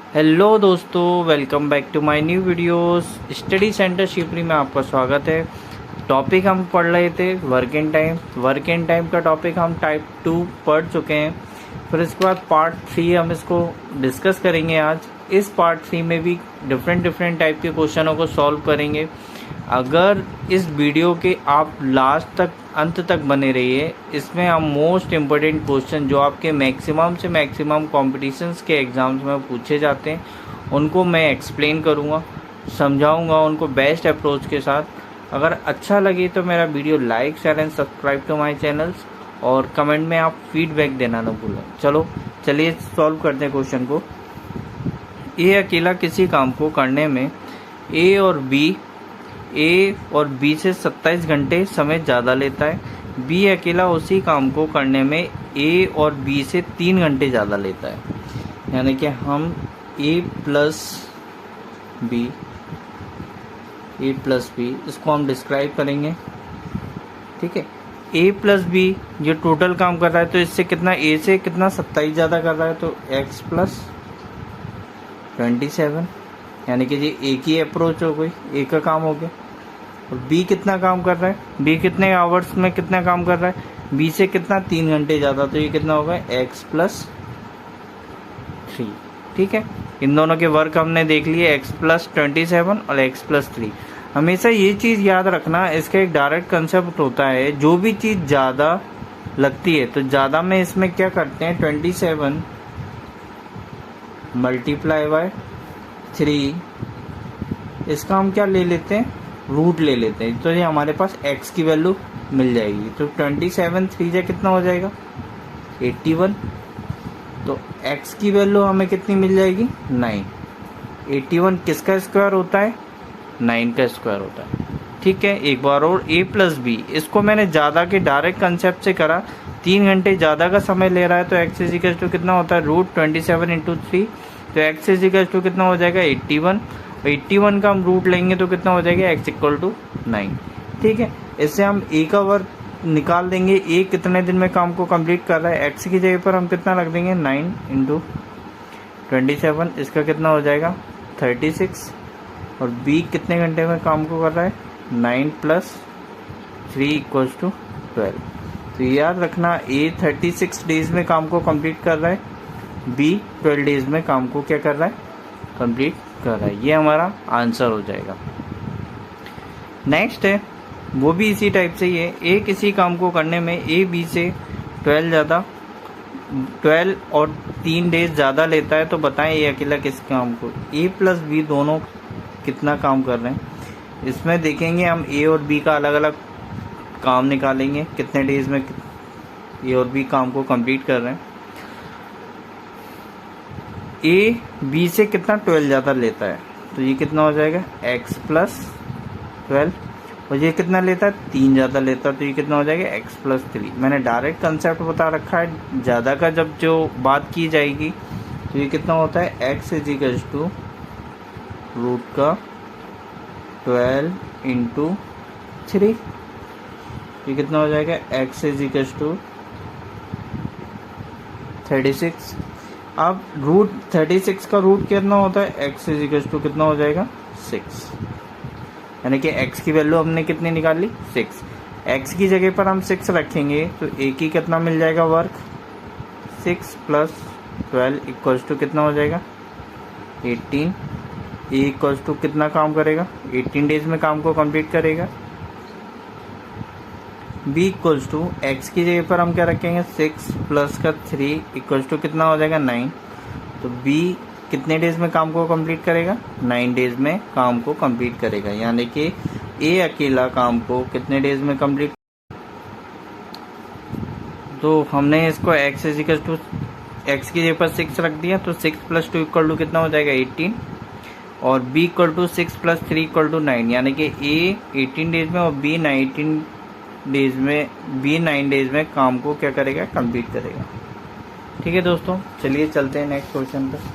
Hello दोस्तों, welcome back to my new videos. Study centre Shivpuri में आपका स्वागत है। टॉपिक हम पढ़ रहे थे work and time. Work and time का टॉपिक हम टाइप 2 पढ़ चुके हैं। फिर इसके बाद पार्ट 3 हम इसको डिस्कस करेंगे आज। इस पार्ट 3 में भी डिफरेंट टाइप के क्वेश्चनों को सॉल्व करेंगे। अगर इस वीडियो के आप लास्ट तक अंत तक बने रहिए, इसमें हम मोस्ट इम्पोर्टेंट क्वेश्चन जो आपके मैक्सिमम से मैक्सिमम कॉम्पिटिशन्स के एग्ज़ाम्स में पूछे जाते हैं उनको मैं एक्सप्लेन करूँगा, समझाऊँगा उनको बेस्ट अप्रोच के साथ। अगर अच्छा लगे तो मेरा video like share and subscribe to my channels, और कमेंट में आप फीडबैक देना ना भूलें। चलिए सॉल्व करते हैं क्वेश्चन को। ए अकेला किसी काम को करने में ए और बी से 27 घंटे समय ज़्यादा लेता है। बी अकेला उसी काम को करने में ए और बी से 3 घंटे ज़्यादा लेता है। यानी कि हम ए प्लस बी इसको हम डिस्क्राइब करेंगे। ठीक है, ए प्लस बी जो टोटल काम कर रहा है, तो इससे कितना ए से कितना 27 ज़्यादा कर रहा है, तो एक्स प्लस 27, यानी कि ये एक ही अप्रोच हो गई, एक का काम हो गया। और बी कितना काम कर रहा है, बी कितने आवर्स में कितना काम कर रहा है, बी से कितना 3 घंटे ज़्यादा, तो ये कितना होगा एक्स प्लस 3। ठीक है, इन दोनों के वर्क हमने देख लिए, एक्स प्लस 27 और एक्स प्लस 3। हमेशा ये चीज़ याद रखना, इसका एक डायरेक्ट कंसेप्ट होता है, जो भी चीज़ ज़्यादा लगती है तो ज़्यादा में इसमें क्या करते हैं, 27 मल्टीप्लाई बाय 3, इसका हम क्या ले लेते हैं, रूट ले लेते हैं, तो ये हमारे पास x की वैल्यू मिल जाएगी। तो 27 3 जा कितना हो जाएगा 81, तो x की वैल्यू हमें कितनी मिल जाएगी 9। 81 किसका स्क्वायर होता है, 9 का स्क्वायर होता है। ठीक है, एक बार और a प्लस बी, इसको मैंने ज़्यादा के डायरेक्ट कंसेप्ट से करा, 3 घंटे ज़्यादा का समय ले रहा है, तो x इजिकल टू कितना होता है रूट 27 इंटू 3, तो x इजिकल टू कितना हो जाएगा 81। 81 का हम रूट लेंगे तो कितना हो जाएगा x इक्वल टू 9। ठीक है, इससे हम a का वर्क निकाल देंगे, a कितने दिन में काम को कंप्लीट कर रहा है, x की जगह पर हम कितना रख देंगे 9 इंटू 27, इसका कितना हो जाएगा 36। और b कितने घंटे में काम को कर रहा है 9 प्लस 3 इक्वल्स टू 12। तो याद रखना, a 36 डेज में काम को कंप्लीट कर रहा है, b 12 डेज में काम को क्या कर रहा है, कंप्लीट कर रहा है। ये हमारा आंसर हो जाएगा। नेक्स्ट है, वो भी इसी टाइप से ही है, ए किसी काम को करने में ए बी से 12 और 3 डेज ज़्यादा लेता है, तो बताएं ये अकेला किस काम को, ए प्लस बी दोनों कितना काम कर रहे हैं। इसमें देखेंगे हम ए और बी का अलग अलग काम निकालेंगे, कितने डेज में ए और बी काम को कंप्लीट कर रहे हैं। ए बी से कितना 12 ज़्यादा लेता है, तो ये कितना हो जाएगा x प्लस 12, और ये कितना लेता है 3 ज़्यादा लेता है, तो ये कितना हो जाएगा x प्लस 3। मैंने डायरेक्ट कंसेप्ट बता रखा है, ज़्यादा का जब जो बात की जाएगी तो ये कितना होता है x इजिकल्स टू रूट का 12 इंटू 3, ये कितना हो जाएगा x इजिकल्स टू 36। अब रूट 36 का रूट कितना होता है, x इजिकल्स टू कितना हो जाएगा 6, यानी कि x की वैल्यू हमने कितनी निकाल ली 6। x की जगह पर हम 6 रखेंगे तो a की कितना मिल जाएगा वर्क, 6 प्लस 12 इक्वल्स टू कितना हो जाएगा 18। a इक्वल्स टू कितना काम करेगा 18 डेज में काम को कंप्लीट करेगा। b इक्वल्स टू एक्स की जगह पर हम क्या रखेंगे 6 प्लस का 3 इक्वल्स टू कितना हो जाएगा 9। तो b कितने डेज में काम को कंप्लीट करेगा 9 डेज में काम को कंप्लीट करेगा, यानी कि a अकेला काम को कितने डेज में कंप्लीट। तो हमने इसको x इजिकल टू एक्स की जगह पर 6 रख दिया, तो 6 प्लस 2 इक्वल टू कितना हो जाएगा 18, और b equal to 6 plus 3 equal to 9, यानी कि a 18 डेज में और b 9 डेज में काम को क्या करेगा कंप्लीट करेगा। ठीक है दोस्तों, चलिए चलते हैं नेक्स्ट क्वेश्चन पर।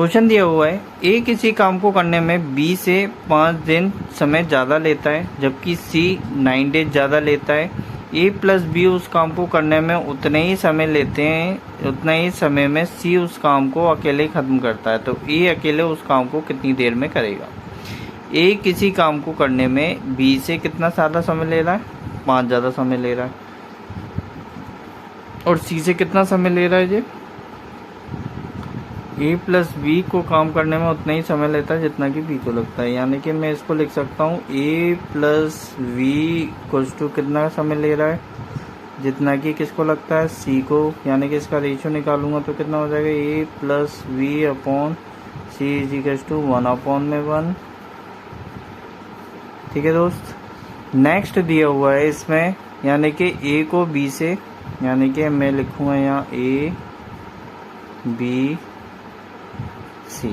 क्वेश्चन दिया हुआ है ए किसी काम को करने में बी से 5 दिन समय ज़्यादा लेता है जबकि सी 9 डेज ज़्यादा लेता है। ए प्लस बी उस काम को करने में उतने ही समय लेते हैं, उतना ही समय में सी उस काम को अकेले ख़त्म करता है। तो ए अकेले उस काम को कितनी देर में करेगा। ए किसी काम को करने में बी से कितना ज़्यादा समय ले रहा है, 5 ज़्यादा समय ले रहा है, और सी से कितना समय ले रहा है जी, ए प्लस बी को काम करने में उतना ही समय लेता है जितना कि बी को लगता है। यानी कि मैं इसको लिख सकता हूँ ए प्लस वी इक्वल्स टू कितना समय ले रहा है, जितना कि किसको लगता है, सी को। यानी कि इसका रेशियो निकालूंगा तो कितना हो जाएगा, A plus B upon C is equals to 1/1। ठीक है दोस्त। नेक्स्ट दिया हुआ है इसमें, यानी कि ए को बी से, यानी कि मैं लिखूंगा यहाँ ए बी सी,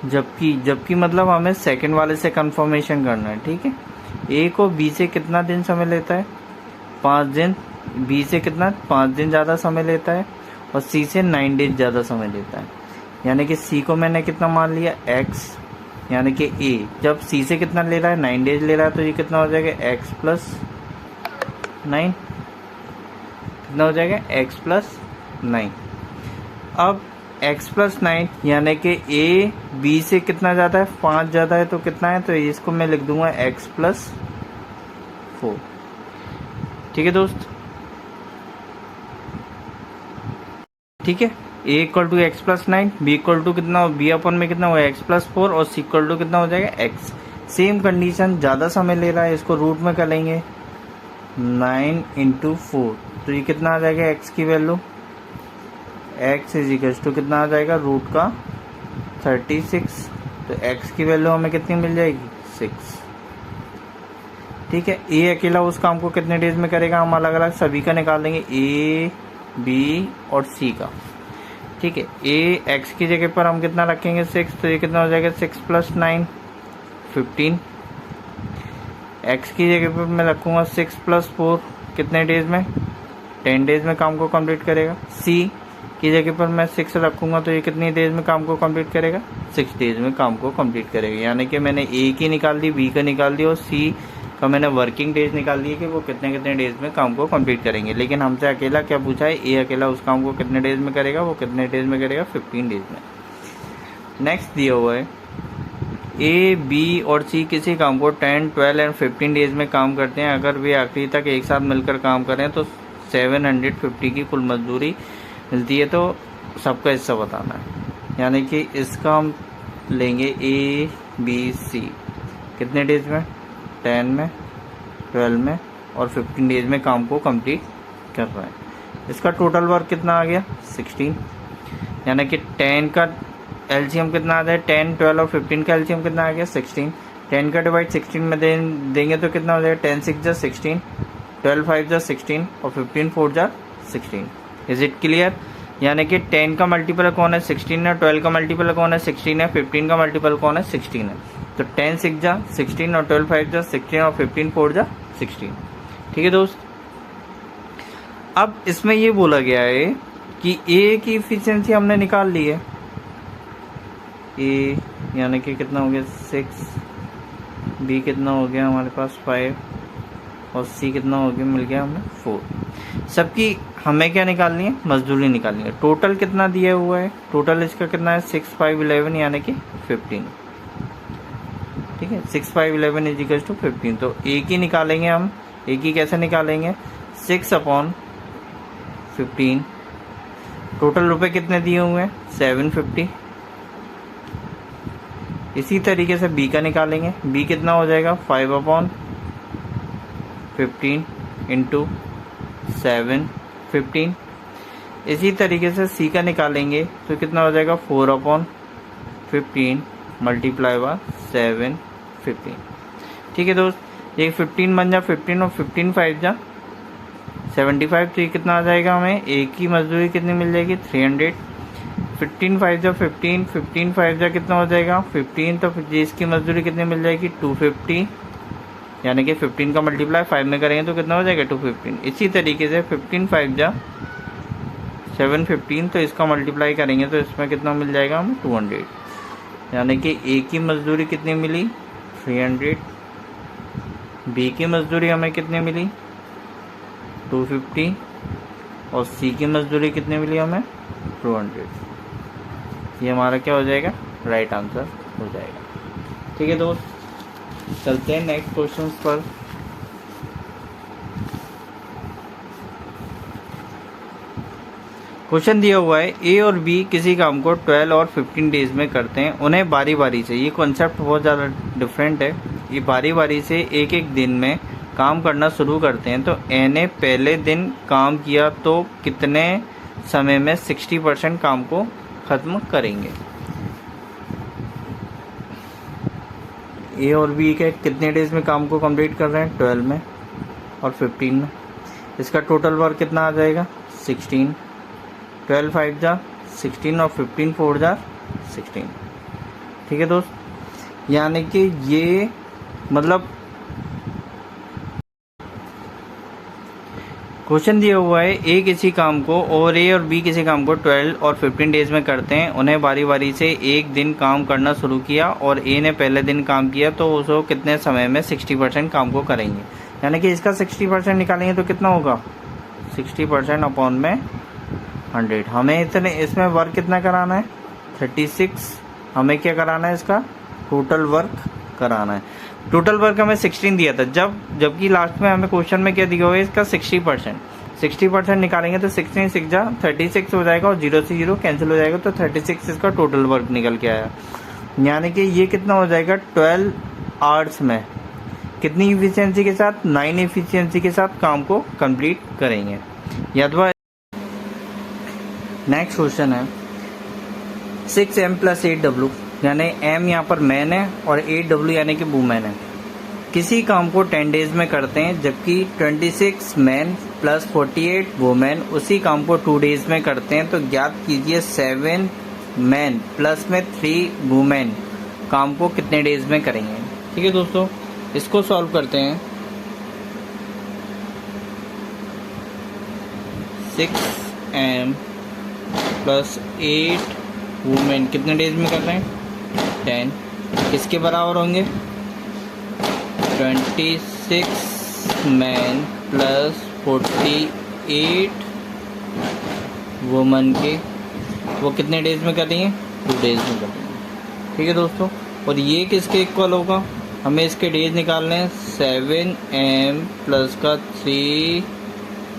जबकि मतलब हमें सेकंड वाले से कंफर्मेशन करना है। ठीक है। ए को बी से कितना दिन समय लेता है, 5 दिन। बी से कितना, 5 दिन ज़्यादा समय लेता है, और सी से 9 डेज ज़्यादा समय लेता है। यानी कि सी को मैंने कितना मान लिया, x। यानी कि ए जब सी से कितना ले रहा है, 9 डेज ले रहा है, तो ये कितना हो जाएगा, x प्लस 9। कितना हो जाएगा, x प्लस 9। अब x प्लस 9 यानी कि ए बी से कितना ज़्यादा है, 5 ज़्यादा है, तो कितना है, तो इसको मैं लिख दूंगा x प्लस 4। ठीक है दोस्त। ठीक है। a equal to X plus 9, B equal to कितना, बी अपन में कितना हुआ, x प्लस 4, और सी इक्वल टू कितना हो जाएगा, x। सेम कंडीशन, ज़्यादा समय ले रहा है, इसको रूट में कर लेंगे, 9 इंटू 4, तो ये कितना आ जाएगा, x की value, x is equal to कितना आ जाएगा, रूट का 36। तो x की वैल्यू हमें कितनी मिल जाएगी, 6। ठीक है। ए अकेला उस काम को कितने डेज में करेगा, हम अलग अलग सभी का निकाल देंगे, ए बी और सी का। ठीक है। ए x की जगह पर हम कितना रखेंगे, 6, तो ये कितना हो जाएगा, 6 प्लस 9 15। x की जगह पर मैं रखूँगा 6 प्लस 4, कितने डेज में, 10 डेज में काम को कंप्लीट करेगा। सी की जगह पर मैं 6 रखूँगा, तो ये कितनी डेज में काम को कंप्लीट करेगा, 6 डेज में काम को कंप्लीट करेगा। यानी कि मैंने ए की निकाल दी, बी का निकाल दी, और सी का मैंने वर्किंग डेज निकाल दिए कि वो कितने कितने डेज में काम को कंप्लीट करेंगे। लेकिन हमसे अकेला क्या पूछा है, ए अकेला उस काम को कितने डेज में करेगा, वो कितने डेज में करेगा, 15 डेज में। नेक्स्ट दिया हुआ है ए बी और सी किसी काम को 10, 12 एंड 15 डेज में काम करते हैं। अगर वे आखिरी तक एक साथ मिलकर काम करें तो 750 की कुल मजदूरी मिलती है। तो सबका हिस्सा बताना है। यानी कि इसका हम लेंगे ए बी सी कितने डेज में, 10 में, 12 में और 15 डेज में काम को कंप्लीट कर रहा है। इसका टोटल वर्क कितना आ गया, 16। यानी कि 10 का एलसीएम कितना आ जाए, 10, 12 और 15 का एलसीएम कितना आ गया, 16। 10 का डिवाइड 16 में देंगे तो कितना हो जाएगा, 10 6 जा 16, 12 5 जा 16 और 15 4 जा 16। Is it clear. यानी कि 10 का मल्टीपल कौन है, 16 है, 12 का मल्टीपल कौन है, 16 है, 15 का मल्टीपल कौन है, 16 है। तो 10 6 जा 16 और 12 5 जा 16 और 15 4 जा 16। ठीक है दोस्त। अब इसमें ये बोला गया है कि ए की इफिशियंसी हमने निकाल ली है। ए यानी कि कितना हो गया 6, बी कितना हो गया हमारे पास 5 और सी कितना हो गया, मिल गया हमें 4। सबकी हमें क्या निकालनी है, मजदूरी निकालनी है। टोटल कितना दिया हुआ है, टोटल इसका कितना है 6 5 11 यानी कि 15। ठीक है, 6 5 11 इज इक्वल टू 15। तो ए की निकालेंगे हम, ए की कैसे निकालेंगे, 6/15। टोटल रुपए कितने दिए हुए हैं, 750। इसी तरीके से बी का निकालेंगे, बी कितना हो जाएगा 5/15 इंटू 715। इसी तरीके से सी का निकालेंगे तो कितना हो जाएगा 4/15 मल्टीप्लाई बाय 715। ठीक है दोस्त, ये 15 बन जा 15 और 15 5 जा 75। तो ये कितना आ जाएगा, हमें एक की मजदूरी कितनी मिल जाएगी 300। 15 5 जा 15, 15 5 जा कितना हो जाएगा 15, तो इसकी मजदूरी कितनी मिल जाएगी 250। यानी कि 15 का मल्टीप्लाई 5 में करेंगे तो कितना हो जाएगा 215। इसी तरीके से 15 5 जा 715, तो इसका मल्टीप्लाई करेंगे तो इसमें कितना मिल जाएगा हमें 200, यानी कि ए की मजदूरी कितनी मिली 300, बी की मजदूरी हमें कितनी मिली 250 और सी की मजदूरी कितनी मिली हमें 200। ये हमारा क्या हो जाएगा, राइट आंसर हो जाएगा। ठीक है दोस्त, चलते हैं नेक्स्ट क्वेश्चन पर। क्वेश्चन दिया हुआ है ए और बी किसी काम को 12 और 15 डेज में करते हैं, उन्हें बारी बारी से, ये कॉन्सेप्ट बहुत ज़्यादा डिफरेंट है, ये बारी बारी से एक एक दिन में काम करना शुरू करते हैं। तो ए ने पहले दिन काम किया तो कितने समय में 60% काम को ख़त्म करेंगे। ए और बी के कितने डेज में काम को कंप्लीट कर रहे हैं, 12 में और 15 में। इसका टोटल वर्क कितना आ जाएगा 16, 12 5 जा 16 और 15 4 जा 16। ठीक है दोस्त, यानी कि ये मतलब क्वेश्चन दिया हुआ है ए किसी काम को और ए और बी किसी काम को 12 और 15 डेज में करते हैं, उन्हें बारी बारी से एक दिन काम करना शुरू किया और ए ने पहले दिन काम किया तो उसको कितने समय में 60% काम को करेंगे। यानी कि इसका 60% निकालेंगे तो कितना होगा 60% अपॉन में 100। हमें इतने इसमें वर्क कितना कराना है 36, हमें क्या कराना है इसका टोटल वर्क कराना है। टोटल वर्क हमें 16 दिया था, जबकि लास्ट में हमें क्वेश्चन में क्या दिया हुआ है इसका 60% निकालेंगे तो 16 6 जा 36 हो जाएगा और 0 से 0 कैंसिल हो जाएगा, तो 36 इसका टोटल वर्क निकल के आया। यानी कि ये कितना हो जाएगा 12 आवर्स में कितनी इफिशियंसी के साथ 9 इफिशियंसी के साथ काम को कंप्लीट करेंगे। याद नेक्स्ट क्वेश्चन है 6m + 8w, यानी m यहाँ पर मैन है और 8w यानी कि वूमेन है, किसी काम को 10 डेज में करते हैं, जबकि 26 मैन + 48 वुमेन उसी काम को 2 डेज में करते हैं। तो ज्ञात कीजिए 7 मैन प्लस में 3 वुमेन काम को कितने डेज में करेंगे। ठीक है दोस्तों, इसको सॉल्व करते हैं। 6m + 8 वुमेन कितने डेज में कर रहे हैं 10, किसके बराबर होंगे 26 मैन + 48 वुमन के, वो कितने डेज में कर रही हैं 2 डेज में कर रही हैं। ठीक है दोस्तों, और ये किसके इक्वल होगा, हमें इसके डेज निकालने हैं 7m + का 3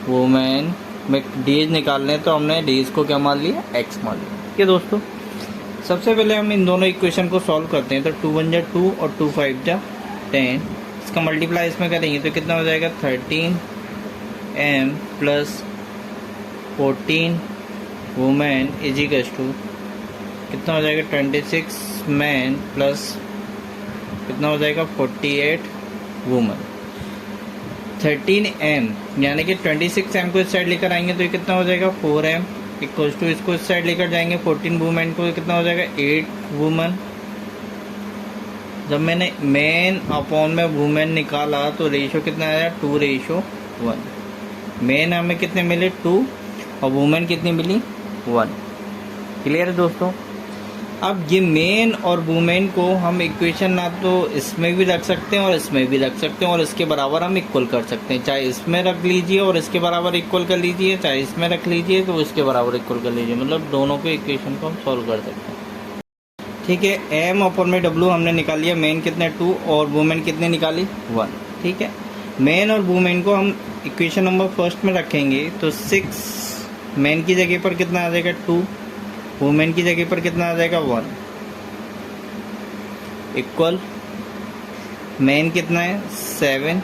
वुमेन में डेज निकालने हैं, तो हमने डेज को क्या मान लिया x मान लिया। ठीक है दोस्तों, सबसे पहले हम इन दोनों इक्वेशन को सॉल्व करते हैं। तो 2 1 जा 2 और 2 5 जा 10, इसका मल्टीप्लाई इसमें करेंगे तो कितना हो जाएगा 13m + 14 women is equal to कितना हो जाएगा 26 मैन प्लस कितना हो जाएगा 48 वुमेन। 13m यानी कि 26m को इस साइड लेकर आएंगे तो ये कितना हो जाएगा 4m इक्वल्स टू इसको इस साइड लेकर जाएंगे 14 वुमेन को कितना हो जाएगा 8 वुमेन। जब मैंने मैन अपॉन में वुमेन निकाला तो रेशो कितना आया 2:1। मैन हमें कितने मिले 2 और वुमेन कितनी मिली 1। क्लियर है दोस्तों। अब ये मेन और वुमेन को हम इक्वेशन ना तो इसमें भी रख सकते हैं और इसमें भी रख सकते हैं और इसके बराबर हम इक्वल कर सकते हैं। चाहे इसमें रख लीजिए और इसके बराबर इक्वल कर लीजिए, चाहे इसमें रख लीजिए तो इसके बराबर इक्वल कर लीजिए, मतलब दोनों के इक्वेशन को हम सॉल्व कर सकते हैं। ठीक है, m अपॉन में w हमने निकाल लिया, मेन कितने 2 और वुमेन कितने निकाली 1। ठीक है, मेन और वुमेन को हम इक्वेशन नंबर फर्स्ट में रखेंगे तो 6 मेन की जगह पर कितना आ जाएगा 2, वुमेन की जगह पर कितना आ जाएगा 1 इक्वल मेन कितना है 7,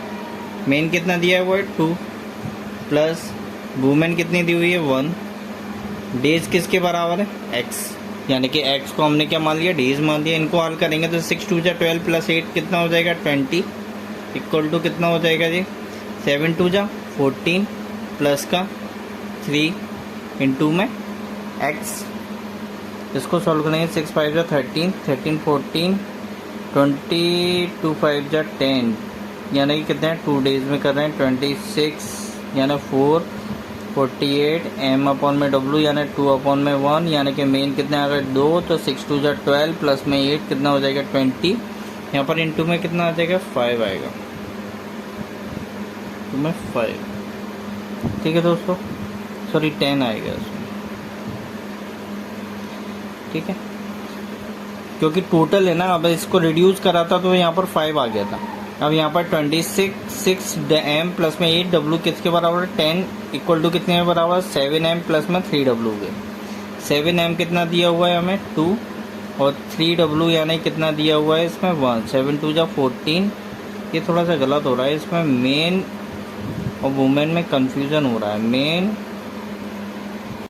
मेन कितना दिया हुआ है 2 प्लस वुमेन कितनी दी हुई है 1। डेज किसके बराबर है x, यानी कि x को हमने क्या मान लिया डेज मान लिया। इनको हल करेंगे तो 6 2 जा 12 प्लस 8 कितना हो जाएगा 20 इक्वल टू कितना हो जाएगा जी 7 2 जा 14 प्लस का 3 इंटू में x। इसको सॉल्व करेंगे 6 5 जा 13 13 14 20 2 5 जा 10, यानी कि कितने 2 डेज में कर रहे हैं 26 यानी 4 48 m अपॉन में w यानी 2 अपॉन में 1 यानी कि मेन कितने आ गए 2, तो 6 2 जा 12 प्लस में 8 कितना हो जाएगा 20। यहाँ पर इंटू में कितना आ जाएगा 5 आएगा, तो में 5, ठीक है दोस्तों, सॉरी 10 आएगा इसमें, ठीक है, क्योंकि टोटल है ना, अब इसको रिड्यूस करा था तो यहाँ पर 5 आ गया था। अब यहाँ पर 26 m प्लस में 8 w किसके बराबर है 10 इक्वल टू कितने में बराबर 7 m प्लस में 3 w के 7 m कितना दिया हुआ है हमें 2 और 3 w यानी कितना दिया हुआ है इसमें 1, 7 2 जा 14। ये थोड़ा सा गलत हो रहा है इसमें, मेन और वुमेन में कंफ्यूजन हो रहा है। मेन